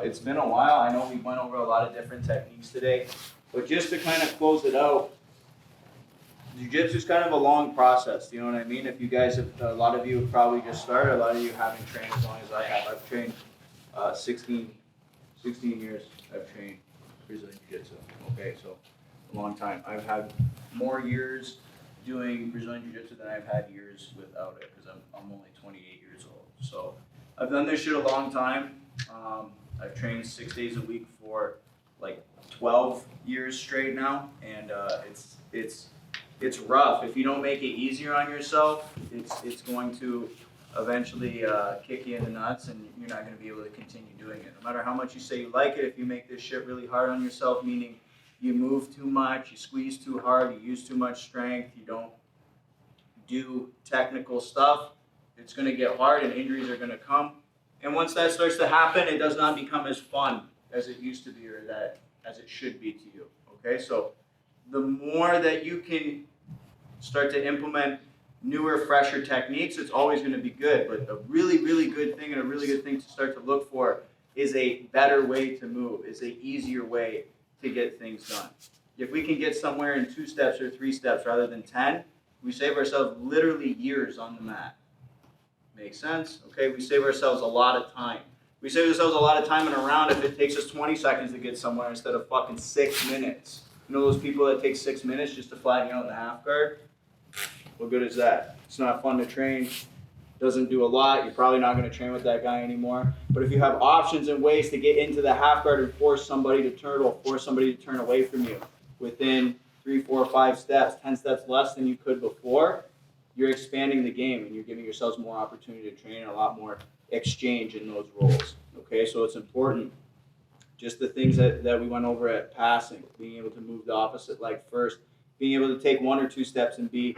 it's been a while. I know we went over a lot of different techniques today, but just to kind of close it out, Jiu-Jitsu is kind of a long process, you know what I mean? If you guys have, a lot of you have probably just started, a lot of you haven't trained as long as I have. I've trained 16 years I've trained Brazilian Jiu-Jitsu, okay, so a long time. I've had more years doing Brazilian Jiu-Jitsu than I've had years without it, because I'm only 28 years old. So I've done this shit a long time. I've trained 6 days a week for like 12 years straight now, and it's rough. If you don't make it easier on yourself, it's going to eventually kick you in the nuts, and you're not going to be able to continue doing it. No matter how much you say you like it, if you make this shit really hard on yourself, meaning you move too much, you squeeze too hard, you use too much strength, you don't do technical stuff, it's going to get hard and injuries are going to come. And once that starts to happen, it does not become as fun as it used to be, or as it should be to you. Okay, so the more that you can start to implement newer, fresher techniques, it's always going to be good. But a really, really good thing, and a really good thing to start to look for, is a better way to move, is an easier way to get things done. If we can get somewhere in 2 steps or 3 steps rather than 10, we save ourselves literally years on the mat. Make sense? Okay, we save ourselves a lot of time. We save ourselves a lot of time in a round if it takes us 20 seconds to get somewhere instead of fucking 6 minutes. You know those people that take 6 minutes just to flatten out in the half guard? What good is that? It's not fun to train. Doesn't do a lot. You're probably not going to train with that guy anymore. But if you have options and ways to get into the half guard and force somebody to turtle, force somebody to turn away from you within 3, 4, 5 steps, 10 steps less than you could before, you're expanding the game and you're giving yourselves more opportunity to train and a lot more exchange in those roles. Okay, so it's important. Just the things that we went over at passing, being able to move the opposite leg first, being able to take 1 or 2 steps and be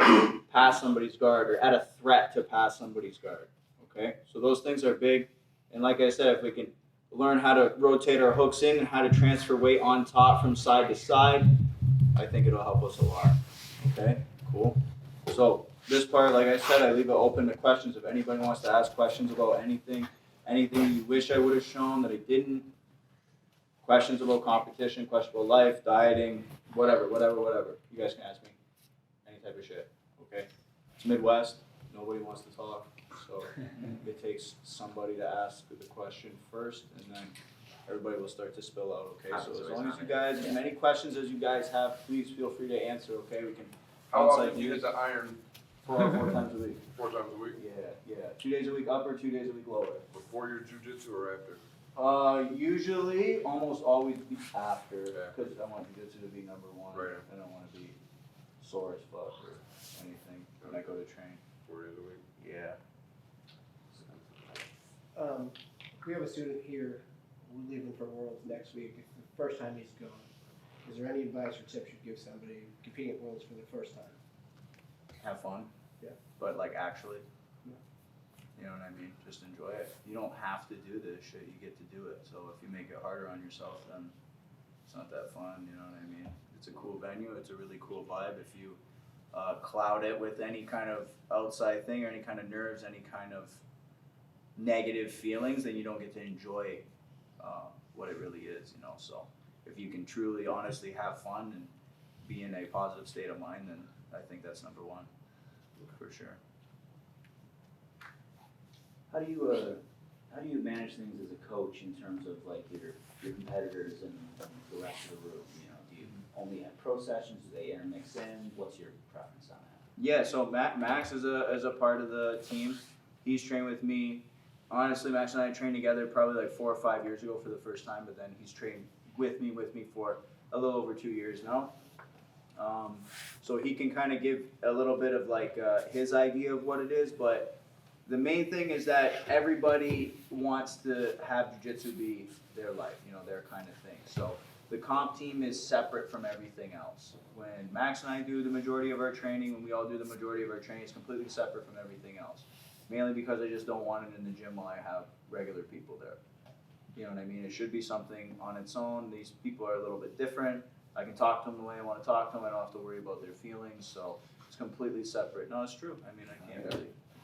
past somebody's guard or at a threat to pass somebody's guard. Okay, so those things are big. And like I said, if we can learn how to rotate our hooks in and how to transfer weight on top from side to side, I think it'll help us a lot. Okay, cool. So this part, like I said, I leave it open to questions. If anybody wants to ask questions about anything you wish I would have shown that I didn't, questions about competition, questions about life, dieting, whatever. You guys can ask me any type of shit, okay? It's Midwest. Nobody wants to talk. So it takes somebody to ask the question first, and then everybody will start to spill out, okay? So as long as you guys, as many questions as you guys have, please feel free to answer, okay? We can. How often do you hit the iron? 4 times a week. 4 times a week? Yeah. 2 days a week upper, 2 days a week lower. Before your jiu-jitsu or after? Usually, almost always be after, because I want jiu-jitsu to be number one. Right. I don't want to be sore as fuck or anything when I go to train. 4 days a week? Yeah. We have a student here leaving for Worlds next week. It's the first time he's gone. Is there any advice or tips you'd give somebody competing at Worlds for the first time? Have fun. Yeah. But like actually. Yeah. You know what I mean? Just enjoy it. You don't have to do this shit. You get to do it. So if you make it harder on yourself, then it's not that fun. You know what I mean? It's a cool venue. It's a really cool vibe. If you cloud it with any kind of outside thing or any kind of nerves, any kind of negative feelings, then you don't get to enjoy what it really is, you know. So if you can truly, honestly have fun and be in a positive state of mind, then I think that's number one, for sure. How do you manage things as a coach in terms of like your competitors and the rest of the room? You know, do you only have pro sessions? Do they intermix in? What's your preference on that? Yeah, so Max is a part of the team. He's trained with me. Honestly, Max and I trained together probably like 4 or 5 years ago for the first time, but then he's trained with me for a little over 2 years now. So he can kind of give a little bit of like his idea of what it is, but the main thing is that everybody wants to have jiu-jitsu be their life, you know, their kind of thing. So the comp team is separate from everything else. When Max and I do the majority of our training, when we all do the majority of our training, it's completely separate from everything else. Mainly because I just don't want it in the gym while I have regular people there. You know what I mean? It should be something on its own. These people are a little bit different. I can talk to them the way I want to talk to them. I don't have to worry about their feelings. So it's completely separate. No, it's true. I mean, I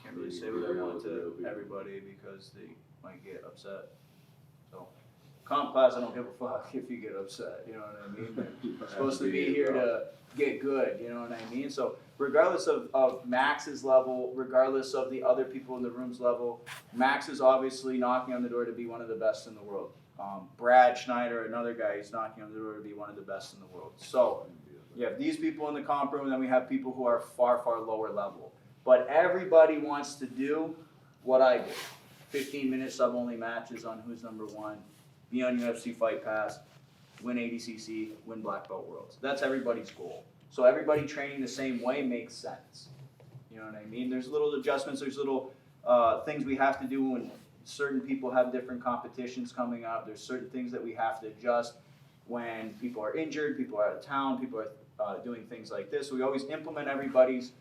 can't really say what I want to everybody because they might get upset. So Comp class, I don't give a fuck if you get upset, you know what I mean? You're supposed to be here to get good, you know what I mean? So regardless of Max's level, regardless of the other people in the room's level, Max is obviously knocking on the door to be one of the best in the world. Brad Schneider, another guy, is knocking on the door to be one of the best in the world. So you have these people in the comp room, and then we have people who are far, far lower level. But everybody wants to do what I do. 15-minute sub-only matches on who's number one, be on UFC Fight Pass, win ADCC, win Black Belt Worlds. That's everybody's goal. So everybody training the same way makes sense. You know what I mean? There's little adjustments, there's little things we have to do when certain people have different competitions coming up. There's certain things that we have to adjust when people are injured, people are out of town, people are doing things like this. So we always implement everybody's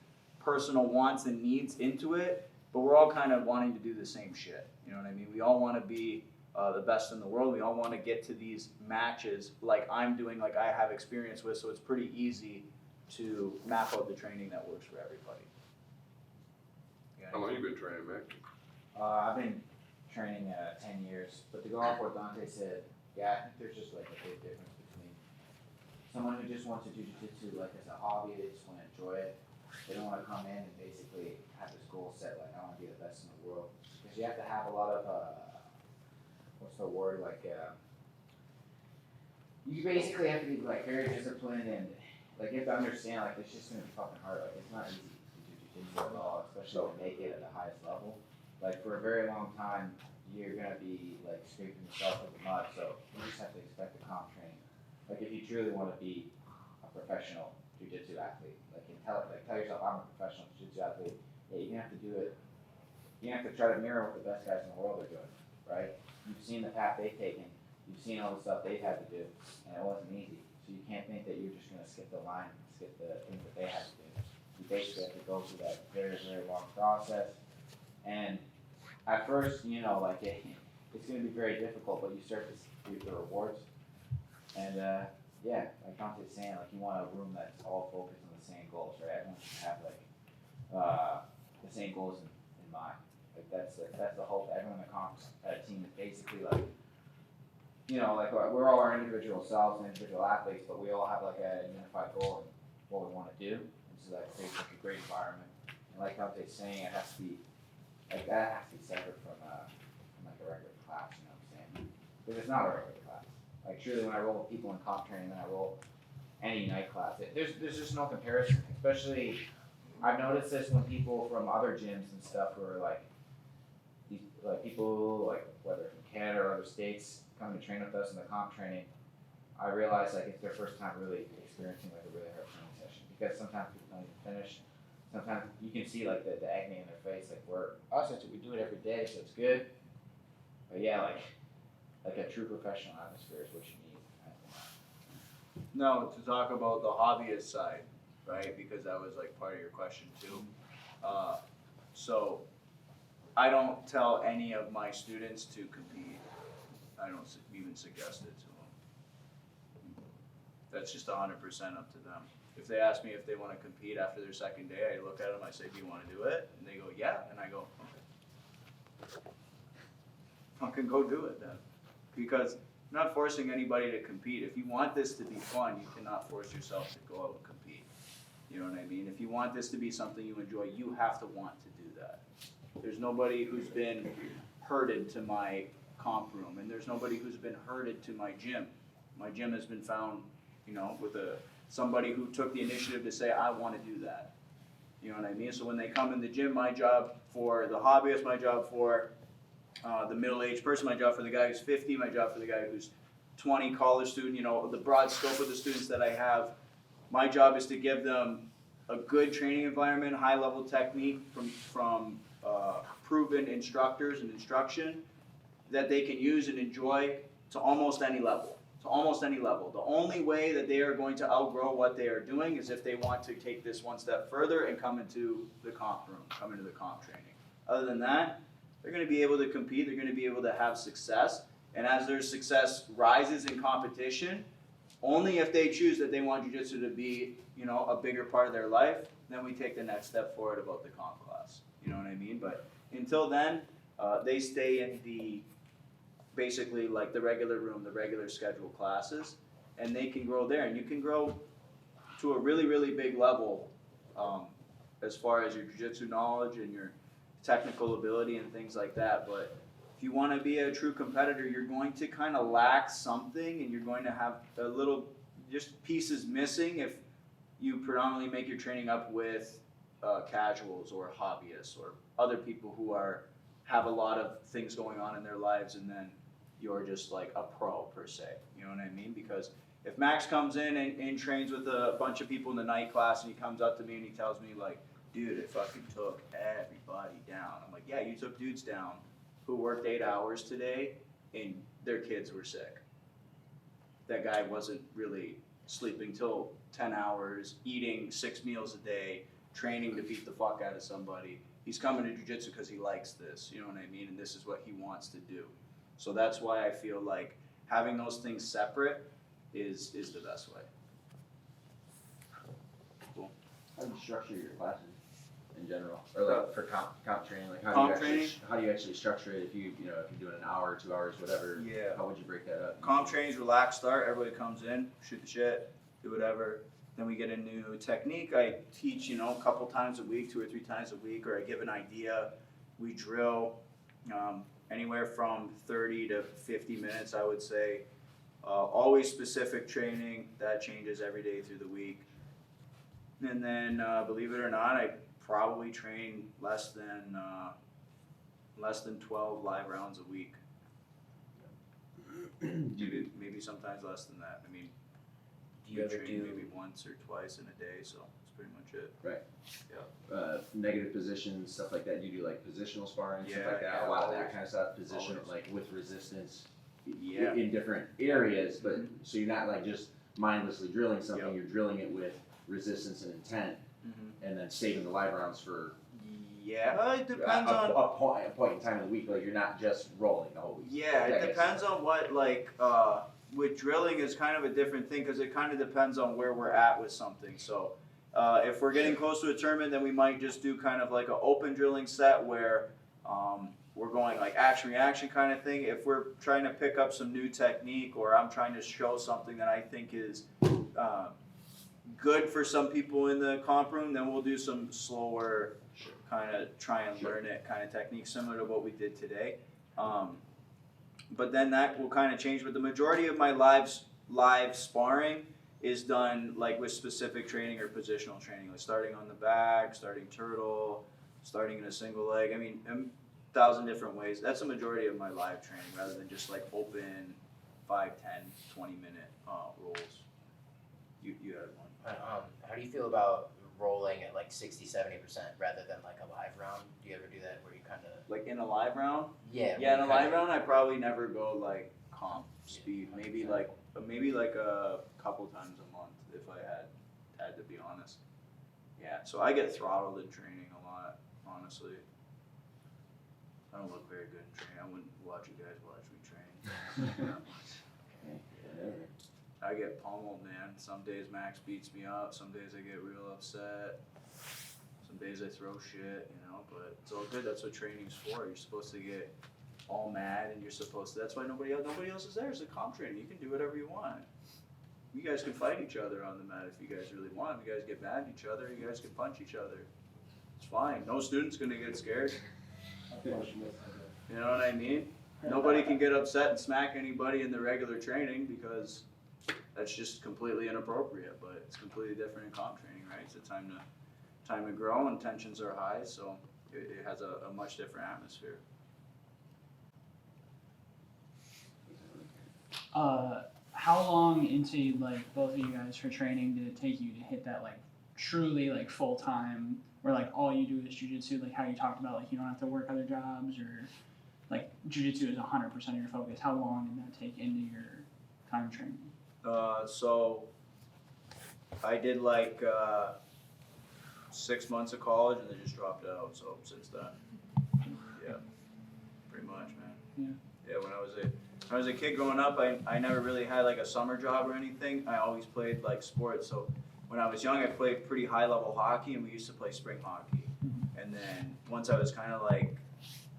personal wants and needs into it, but we're all kind of wanting to do the same shit. You know what I mean? We all want to be the best in the world. We all want to get to these matches like I'm doing, like I have experience with, so it's pretty easy to map out the training that works for everybody. How long you been training, man? I've been training 10 years, but to go off what Dante said, yeah, I think there's just like a big difference between someone who just wants to do jiu-jitsu like as a hobby, they just want to enjoy it. They don't want to come in and basically have this goal set like I want to be the best in the world. Because you have to have a lot of, what's the word, like, you basically have to be like very disciplined and like you have to understand like it's just going to be fucking hard. Like it's not easy to do jiu-jitsu at all, especially to make it at the highest level. Like for a very long time, you're gonna be like scraping yourself with the mud. So you just have to expect the comp training. Like if you truly want to be a professional jiu-jitsu athlete, like tell yourself I'm a professional jiu-jitsu athlete. Yeah, you're gonna have to do it. You have to try to mirror what the best guys in the world are doing, right? You've seen the path they've taken. You've seen all the stuff they've had to do, and it wasn't easy. So you can't think that you're just gonna skip the line, skip the things that they had to do. You basically have to go through that very, very long process. And at first, you know, like it's going to be very difficult, but you start to reap the rewards. And yeah, like Dante's saying, like you want a room that's all focused on the same goals, right? Everyone should have like the same goals in mind. Like that's the hope. Everyone in the comp team is basically like, you know, like we're all our individual selves and individual athletes, but we all have like a unified goal and what we want to do. And so that creates like a great environment. And like Dante's saying, it has to be. Like that has to be separate from like a regular class, you know what I'm saying? Because it's not a regular class. Like surely when I roll with people in comp training, then I roll any night class. There's just no comparison. Especially, I've noticed this when people from other gyms and stuff who are like, these like people like whether from Canada or other states come to train with us in the comp training. I realize like it's their first time really experiencing like a really hard training session because sometimes people don't even finish. Sometimes you can see like the agony in their face, like we do it every day, so it's good. But yeah, like a true professional atmosphere is what you need. No, to talk about the hobbyist side, right? Because that was like part of your question too. So I don't tell any of my students to compete. I don't even suggest it to them. That's just 100% up to them. If they ask me if they want to compete after their second day, I look at them, I say, do you want to do it? And they go, yeah. And I go, okay. Fucking go do it then. Because I'm not forcing anybody to compete. If you want this to be fun, you cannot force yourself to go out and compete. You know what I mean? If you want this to be something you enjoy, you have to want to do that. There's nobody who's been herded to my comp room, and there's nobody who's been herded to my gym. My gym has been found, you know, with somebody who took the initiative to say, I want to do that. You know what I mean? So when they come in the gym, my job for the hobbyist, my job for the middle-aged person, my job for the guy who's 50, my job for the guy who's 20, college student, you know, the broad scope of the students that I have, my job is to give them a good training environment, high-level technique from proven instructors and instruction that they can use and enjoy to almost any level. To almost any level. The only way that they are going to outgrow what they are doing is if they want to take this one step further and come into the comp room, come into the comp training. Other than that, they're going to be able to compete, they're going to be able to have success, and as their success rises in competition, only if they choose that they want jiu-jitsu to be, you know, a bigger part of their life, then we take the next step forward about the comp class. You know what I mean? But until then, they stay in the basically like the regular room, the regular scheduled classes, and they can grow there, and you can grow to a really, really big level as far as your jiu-jitsu knowledge and your technical ability and things like that. But if you want to be a true competitor, you're going to kind of lack something, and you're going to have a little just pieces missing if you predominantly make your training up with casuals or hobbyists or other people who have a lot of things going on in their lives, and then you're just like a pro per se. You know what I mean? Because if Max comes in and trains with a bunch of people in the night class, and he comes up to me and he tells me like, dude, I fucking took everybody down. I'm like, yeah, you took dudes down who worked 8 hours today and their kids were sick. That guy wasn't really sleeping till 10 hours, eating 6 meals a day, training to beat the fuck out of somebody. He's coming to jiu-jitsu because he likes this, you know what I mean? And this is what he wants to do. So that's why I feel like having those things separate is the best way. Cool. How do you structure your classes in general, or like for comp training? Like Comp training? how do you actually structure it? If if you're doing an hour, 2 hours, whatever. Yeah. How would you break that up? Comp training's relaxed start. Everybody comes in, shoot the shit, do whatever. Then we get a new technique. I teach, a couple times a week, 2 or 3 times a week, or I give an idea. We drill anywhere from 30 to 50 minutes, I would say. Always specific training. That changes every day through the week. And then, believe it or not, I probably train less than 12 live rounds a week. Maybe sometimes less than that. I mean, Do you ever train do, maybe once or twice in a day, so that's pretty much it. Negative positions, stuff like that. You do like positional sparring, stuff Yeah, like that. yeah, A lot of always. that kind of stuff. Position, Always. like with resistance Yeah. in different areas, but so you're not like just mindlessly drilling something. Yep. You're drilling it with resistance and intent, and then saving the live rounds for Yeah, it depends on. a point in time of the week. Like you're not just rolling the whole week. Yeah, That it makes depends on what, with drilling is kind of a different thing because it kind of depends on where we're at with something. So if we're getting close to a tournament, then we might just do kind of like an open drilling set where we're going like action reaction kind of thing. If we're trying to pick up some new technique or I'm trying to show something that I think is good for some people in the comp room, then we'll do some slower kind of try and learn it kind of technique similar to what we did today. But then that will kind of change. But the majority of my live sparring is done like with specific training or positional training, like starting on the back, starting turtle, starting in a single leg. I mean, 1,000 different ways. That's the majority of my live training rather than just like open 5, 10, 20 minute rolls. You had one. How do you feel about rolling at like 60-70% rather than like a live round? Do you ever do that where you kind of Like in a live round? yeah Yeah, in a live round, I probably never go like comp speed. Maybe 100%. maybe like a couple times a month if I had to be honest. Yeah, so I get throttled in training a lot, honestly. I don't look very good in training. I wouldn't watch you guys watch me train. I get pummeled, man. Some days Max beats me up. Some days I get real upset. Some days I throw shit, but it's all good. That's what training's for. You're supposed to get all mad and you're supposed to, that's why nobody else is there. It's a comp training. You can do whatever you want. You guys can fight each other on the mat if you guys really want. If you guys get mad at each other, you guys can punch each other. It's fine. No student's gonna get scared. You know what I mean? Nobody can get upset and smack anybody in the regular training because that's just completely inappropriate, but it's completely different in comp training, right? It's a time to grow and tensions are high, so it has a much different atmosphere. How long into like both of you guys for training did it take you to hit that like truly like full time where like all you do is jiu-jitsu, like how you talked about like you don't have to work other jobs or like jiu-jitsu is 100% of your focus? How long did that take into your time training? So I did like 6 months of college and then just dropped out. So since then, yeah, pretty much, man. Yeah, when I was a kid growing up, I never really had like a summer job or anything. I always played like sports. So when I was young, I played pretty high level hockey, and we used to play spring hockey. And then once I was kind of like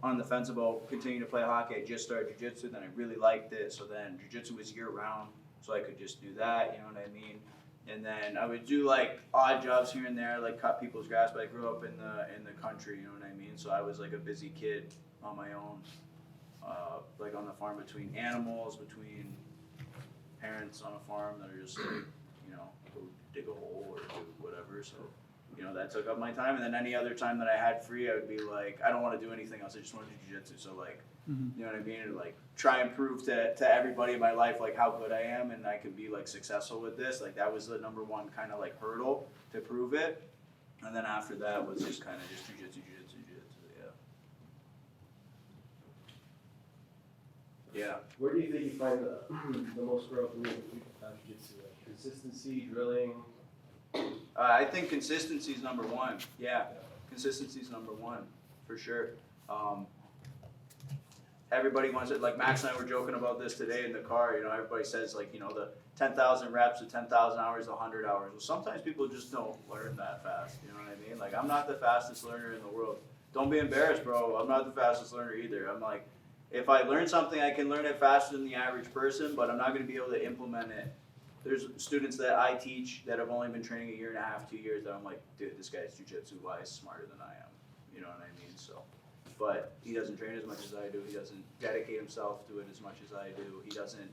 on the fence about continuing to play hockey. I just started jiu-jitsu, then I really liked it. So then jiu-jitsu was year-round, so I could just do that, you know what I mean? And then I would do like odd jobs here and there, like cut people's grass. But I grew up in the country, you know what I mean? So I was like a busy kid on my own, like on the farm, between animals, between parents on a farm that are just like, you know, go dig a hole or do whatever. So, you know, that took up my time. And then any other time that I had free, I would be like, I don't want to do anything else. I just want to do jiu-jitsu. So like, you know what I mean? And like try and prove to everybody in my life like how good I am and I could be like successful with this. Like that was the number one kind of like hurdle to prove it. And then after that was just kind of just jiu-jitsu, yeah. Where do you think you find the most growth in jiu-jitsu? Like consistency, drilling? I think consistency is number one. Yeah, consistency is number one for sure. Everybody wants it. Like Max and I were joking about this today in the car. You know, everybody says like, you know, the 10,000 reps, the 10,000 hours, the 100 hours. Well, sometimes people just don't learn that fast. You know what I mean? Like I'm not the fastest learner in the world. Don't be embarrassed, bro. I'm not the fastest learner either. I'm like, if I learn something, I can learn it faster than the average person, but I'm not going to be able to implement it. There's students that I teach that have only been training a year and a half, 2 years, that I'm like, dude, this guy's jiu-jitsu wise smarter than I am. You know what I mean? So, but he doesn't train as much as I do. He doesn't dedicate himself to it as much as I do. He doesn't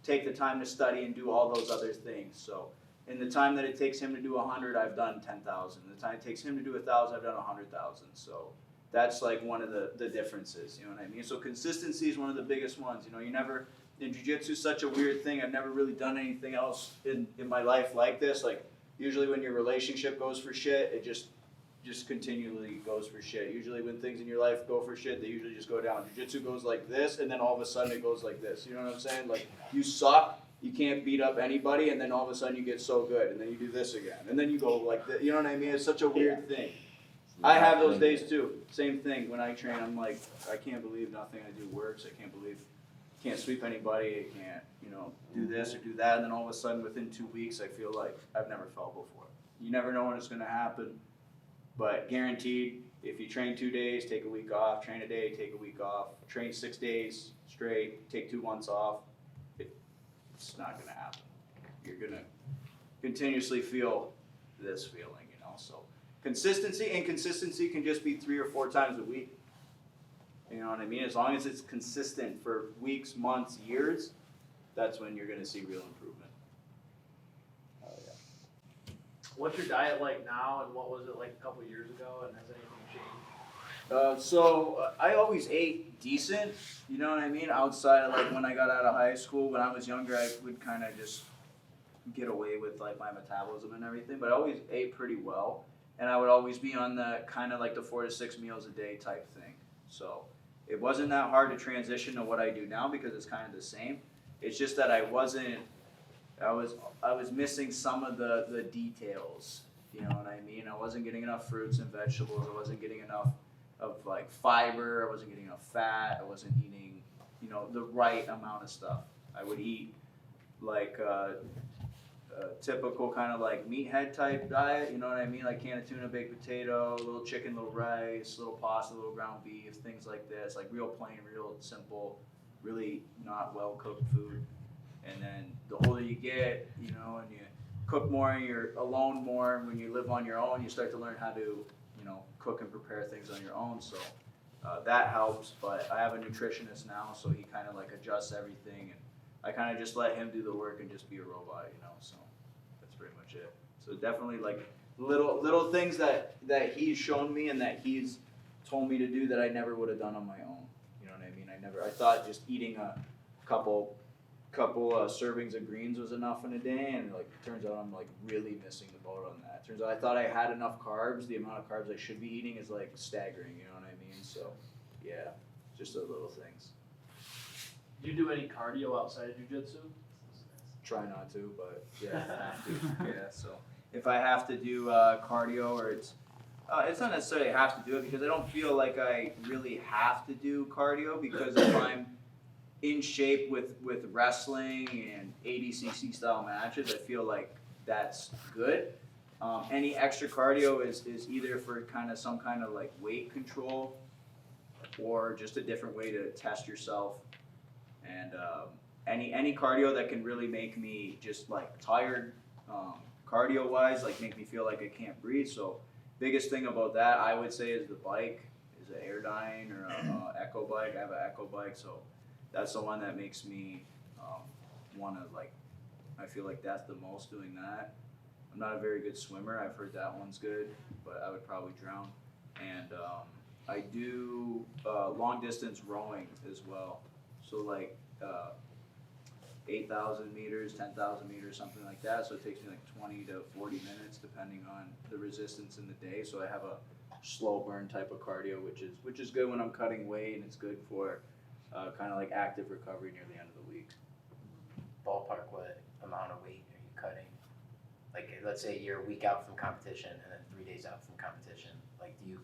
take the time to study and do all those other things. So, in the time that it takes him to do 100, I've done 10,000. In the time it takes him to do 1,000, I've done 100,000. So, that's like one of the differences. You know what I mean? So, consistency is one of the biggest ones. You know, you never. And jiu-jitsu is such a weird thing. I've never really done anything else in my life like this. Like usually when your relationship goes for shit, it just continually goes for shit. Usually when things in your life go for shit, they usually just go down. Jiu-jitsu goes like this, and then all of a sudden it goes like this. You know what I'm saying? Like you suck, you can't beat up anybody, and then all of a sudden you get so good, and then you do this again, and then you go like this. You know what I mean? It's such a weird thing. I have those days too. Same thing. When I train, I'm like, I can't believe nothing I do works. I can't sweep anybody, I can't, you know, do this or do that, and then all of a sudden within 2 weeks I feel like I've never felt before. You never know when it's going to happen, but guaranteed, if you train 2 days, take a week off, train a day, take a week off, train 6 days straight, take 2 months off, it's not going to happen. You're going to continuously feel this feeling, you know, so consistency, and consistency can just be 3 or 4 times a week. You know what I mean? As long as it's consistent for weeks, months, years, that's when you're going to see real improvement. Oh, yeah. What's your diet like now, and what was it like a couple of years ago, and has anything changed? So I always ate decent, you know what I mean? Outside of like when I got out of high school, when I was younger, I would kind of just get away with like my metabolism and everything, but I always ate pretty well, and I would always be on the kind of like the 4 to 6 meals a day type thing. So it wasn't that hard to transition to what I do now because it's kind of the same. It's just that I was missing some of the details. You know what I mean? I wasn't getting enough fruits and vegetables. I wasn't getting enough of like fiber. I wasn't getting enough fat. I wasn't eating, you know, the right amount of stuff. I would eat like a typical kind of like meathead type diet, you know what I mean? Like can of tuna, baked potato, little chicken, little rice, little pasta, little ground beef, things like this, like real plain, real simple, really not well cooked food. And then the older you get, you know, and you cook more and you're alone more, and when you live on your own, you start to learn how to, you know, cook and prepare things on your own. So that helps, but I have a nutritionist now, so he kind of like adjusts everything, and I kind of just let him do the work and just be a robot, you know, so that's pretty much it. So definitely like little things that he's shown me and that he's told me to do that I never would have done on my own. You know what I mean? I thought just eating a couple servings of greens was enough in a day, and like turns out I'm like really missing the boat on that. Turns out I thought I had enough carbs. The amount of carbs I should be eating is like staggering, you know what I mean? So yeah, just the little things. Do you do any cardio outside of jiu-jitsu? Try not to, but yeah, have to. Yeah, so if I have to do cardio, or it's not necessarily have to do it, because I don't feel like I really have to do cardio, because if I'm in shape with wrestling and ADCC style matches, I feel like that's good. Any extra cardio is either for kind of some kind of like weight control or just a different way to test yourself. And any cardio that can really make me just like tired, cardio wise, like make me feel like I can't breathe. So biggest thing about that I would say is the bike, is an Airdyne or a Echo bike. I have an Echo bike, so that's the one that makes me want to like. I feel like that's the most doing that. I'm not a very good swimmer. I've heard that one's good, but I would probably drown. And I do long distance rowing as well. So like 8,000 meters, 10,000 meters, something like that. So it takes me like 20 to 40 minutes depending on the resistance in the day. So I have a slow burn type of cardio, which is good when I'm cutting weight, and it's good for kind of like active recovery near the end of the week. Ballpark, what amount of weight are you cutting? Like, let's say you're a week out from competition and then 3 days out from competition. Like, do you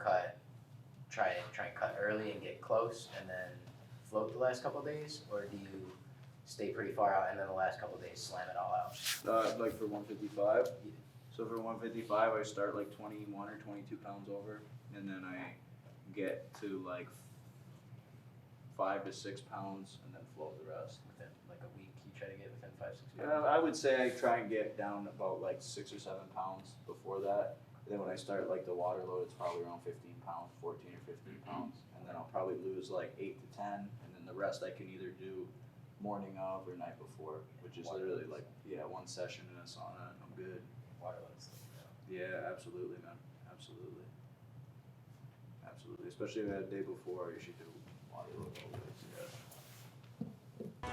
try and cut early and get close and then float the last couple of days, or do you stay pretty far out and then the last couple of days slam it all out? Like for 155. So for 155, I start like 21 or 22 pounds over, and then I get to like 5 to 6 pounds, and then float the rest. Within like a week, you try to get within 5, 6 Yeah, pounds? I would say I try and get down about like 6 or 7 pounds before that. Then when I start like the water load, it's probably around 15 pounds, 14 or 15 pounds. And then I'll probably lose like 8 to 10, and then the rest I can either do morning of or night before, which is literally like, one session in a sauna and I'm good. Water loads. Yeah, absolutely, man. Absolutely. Absolutely. Especially that day before, you should do water load always. Yeah.